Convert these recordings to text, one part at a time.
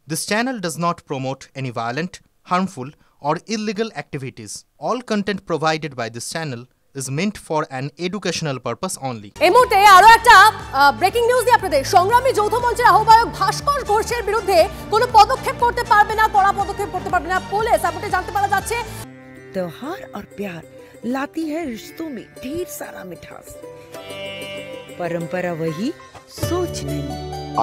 This channel does not promote any violent, harmful, or illegal activities. All content provided by this channel is meant for an educational purpose only. এই মুহূর্তে আরো একটা breaking news দিয়ে আপনাদের সংগ্রামী যৌথ মঞ্চের আহ্বায়ক ভাস্কর ঘোষের বিরুদ্ধে কোনো পদক্ষেপ করতে পারবে না, কড়া পদক্ষেপ করতে পারবে না পুলিশ। আপনি জানতে পারা যাচ্ছে त्योहार और प्यार लाती है रिश्तों में ढेर सारा मिठास। परंपरा वही, सोच नहीं।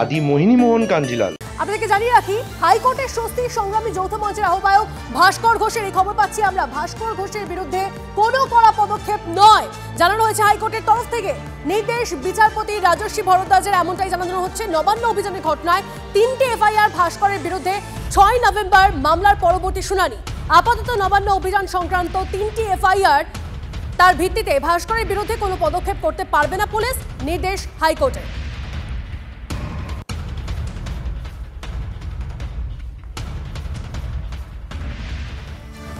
आदि मोहिनी मोहन कांजीलाल। আপনাদেরকে জানিয়ে রাখি, হাইকোর্টের স্বস্তি সংগ্রামী যৌথ মঞ্চের আহ্বায়ক ভাস্কর ঘোষের এই খবর পাচ্ছি আমরা। ভাস্কর ঘোষের বিরুদ্ধে কোনো কড়া পদক্ষেপ নয় জানানো হয়েছে হাইকোর্টের তরফ থেকে। নির্দেশ বিচারপতি রাজস্বী ভরদ্বাজের, এমনটাই জানানো হচ্ছে। নবান্ন অভিযানের ঘটনায় 3টে এফআইআর ভাস্করের বিরুদ্ধে। 6 নভেম্বর মামলার পরবর্তী শুনানি। আপাতত নবান্ন অভিযান সংক্রান্ত 3টি এফআইআর, তার ভিত্তিতে ভাস্করের বিরুদ্ধে কোনো পদক্ষেপ করতে পারবে না পুলিশ। নির্দেশ হাইকোর্টের।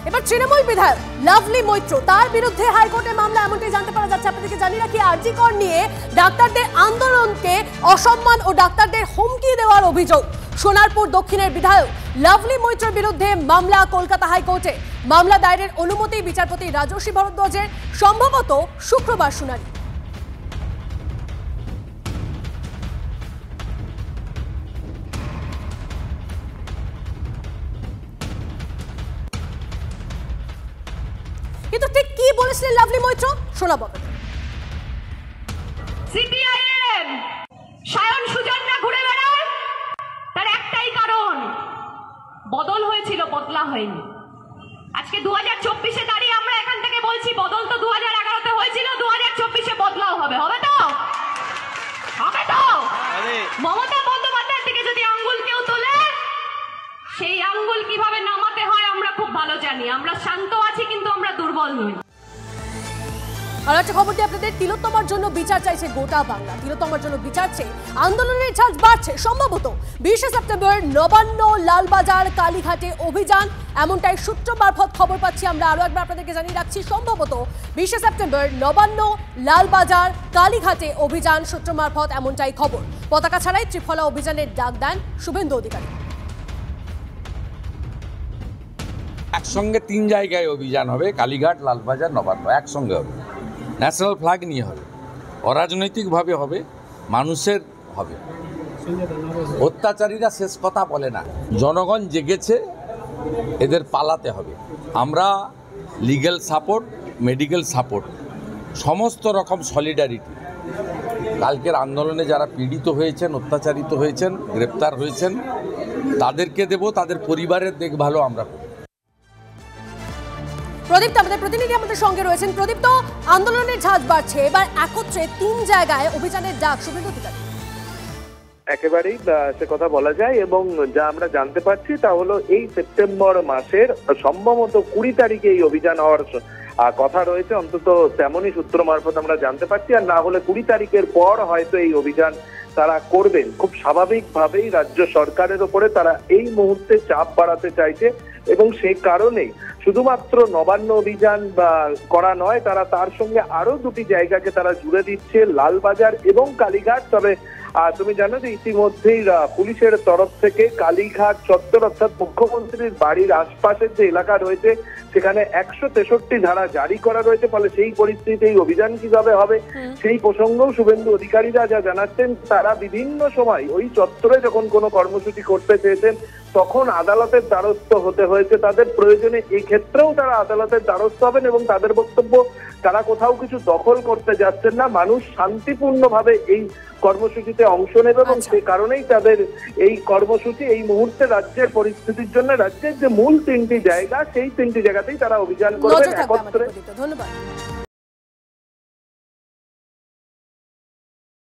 এবার তৃণমূল বিধায়ক লাভলি মৈত্র, তার বিরুদ্ধে হাইকোর্টে মামলা, এমনটাই জানতে পারা যাচ্ছে। আপনাদেরকে জানিয়ে রাখি, আরজি কর নিয়ে ডাক্তারদের আন্দোলনকে অসম্মান ও ডাক্তারদের হুমকি দেওয়ার অভিযোগ। সোনারপুর দক্ষিণের বিধায়ক লাভলি মৈত্রের বিরুদ্ধে মামলা কলকাতা হাইকোর্টে। মামলা দায়েরের অনুমতি বিচারপতি রাজস্বী ভরদ্বাজের, সম্ভবত শুক্রবার শুনানি। কিন্তু ঠিক কি বলেছিলেন লাভলি মৈত্র শোনাবো। সিপিআইএম সায়ন সুজনরা ঘুরে বেড়ায়, তার একটাই কারণ, বদল হয়েছিল, বদলা হয়নি। আজকে 2024-এ দাঁড়িয়ে আমরা এখান থেকে বলছি, বদল তো 2011-তে হয়েছিল, 2024-এ বদলাও হবে। হবে তো? হবে তো? মমতা বন্দ্যোপাধ্যায়ের দিকে যদি আঙ্গুল কেউ তোলে, সেই আঙ্গুল কিভাবে নামাতে হয় আমরা খুব ভালো জানি। আমরা শান্ত আছি, কিন্তু আমরা দুর্বল নই। আর একটা খবর দিয়ে আপনাদের, তিলোত্তমার জন্য বিচার চাইছে গোটা বাংলা। তিলোত্তমার জন্য বিচার চেয়ে আন্দোলনের ঝাঁজ বাড়ছে। সম্ভবত 20 সেপ্টেম্বর নবান্ন, লালবাজার, কালীঘাটে অভিযান, এমনটাই সূত্র মারফত খবর পাচ্ছি আমরা। আরো একবার আপনাদেরকে জানিয়ে রাখছি, সম্ভবত 20 সেপ্টেম্বর নবান্ন, লালবাজার, কালীঘাটে অভিযান, সূত্র মারফত এমনটাই খবর। পতাকা ছাড়াই ত্রিফলা অভিযানের ডাক দেন শুভেন্দু অধিকারী। একসঙ্গে 3 জায়গায় অভিযান হবে, কালীঘাট, লালবাজার, নবান্ন, একসঙ্গে হবে। ন্যাশনাল ফ্ল্যাগ নিয়ে হবে, অরাজনৈতিকভাবে হবে, মানুষের হবে। অত্যাচারীরা শেষ কথা বলে না, জনগণ জেগেছে, এদের পালাতে হবে। আমরা লিগ্যাল সাপোর্ট, মেডিকেল সাপোর্ট, সমস্ত রকম সলিডারিটি। কালকের আন্দোলনে যারা পীড়িত হয়েছেন, অত্যাচারিত হয়েছেন, গ্রেপ্তার হয়েছেন, তাদেরকে দেব, তাদের পরিবারের দেখভালও আমরা করব। প্রদীপ, আমাদের প্রতিনিধি আমাদের সঙ্গে রয়েছেন। প্রদীপ, তো আন্দোলনের ঝাঁজ বাড়ছে, এবার একত্রে 3 জায়গায় অভিযানের ডাক শুভেন্দু অধিকারী। একেবারেই সে কথা বলা যায়, এবং যা আমরা জানতে পারছি তা হলো এই সেপ্টেম্বর মাসের সম্ভবত 20 তারিখে এই অভিযান হওয়ার কথা রয়েছে। অন্তত তেমনই সূত্র মারফত আমরা জানতে পারছি। আর না হলে 20 তারিখের পর হয়তো এই অভিযান তারা করবেন। খুব স্বাভাবিকভাবেই রাজ্য সরকারের ওপরে তারা এই মুহূর্তে চাপ বাড়াতে চাইছে, এবং সেই কারণেই শুধুমাত্র নবান্ন অভিযান করা নয়, তারা তার সঙ্গে আরো 2টি জায়গাকে তারা জুড়ে দিচ্ছে, লালবাজার এবং কালীঘাট। তবে তুমি জানো যে ইতিমধ্যেই পুলিশের তরফ থেকে কালীঘাট চত্বর, অর্থাৎ মুখ্যমন্ত্রীর বাড়ির আশপাশের যে এলাকা রয়েছে, সেখানে 163 ধারা জারি করা রয়েছে। ফলে সেই পরিস্থিতিতে এই অভিযান কিভাবে হবে সেই প্রসঙ্গেও শুভেন্দু অধিকারীরা যা জানাচ্ছেন, তারা বিভিন্ন সময় ওই চত্বরে যখন কোনো কর্মসূচি করতে চেয়েছেন, তখন আদালতের দ্বারস্থ হতে হয়েছে তাদের। প্রয়োজনে এই ক্ষেত্রেও তারা আদালতের দ্বারস্থ হবেন, এবং তাদের বক্তব্য, তারা কোথাও কিছু দখল করতে যাচ্ছেন না, মানুষ শান্তিপূর্ণভাবে এই কর্মসূচিতে অংশ নেবে। এবং সেই কারণেই তাদের এই কর্মসূচি এই মুহূর্তে রাজ্যের পরিস্থিতির জন্য, রাজ্যের যে মূল 3টি জায়গা, সেই 3টি জায়গাতেই তারা অভিযান করবেন একত্রে। ধন্যবাদ।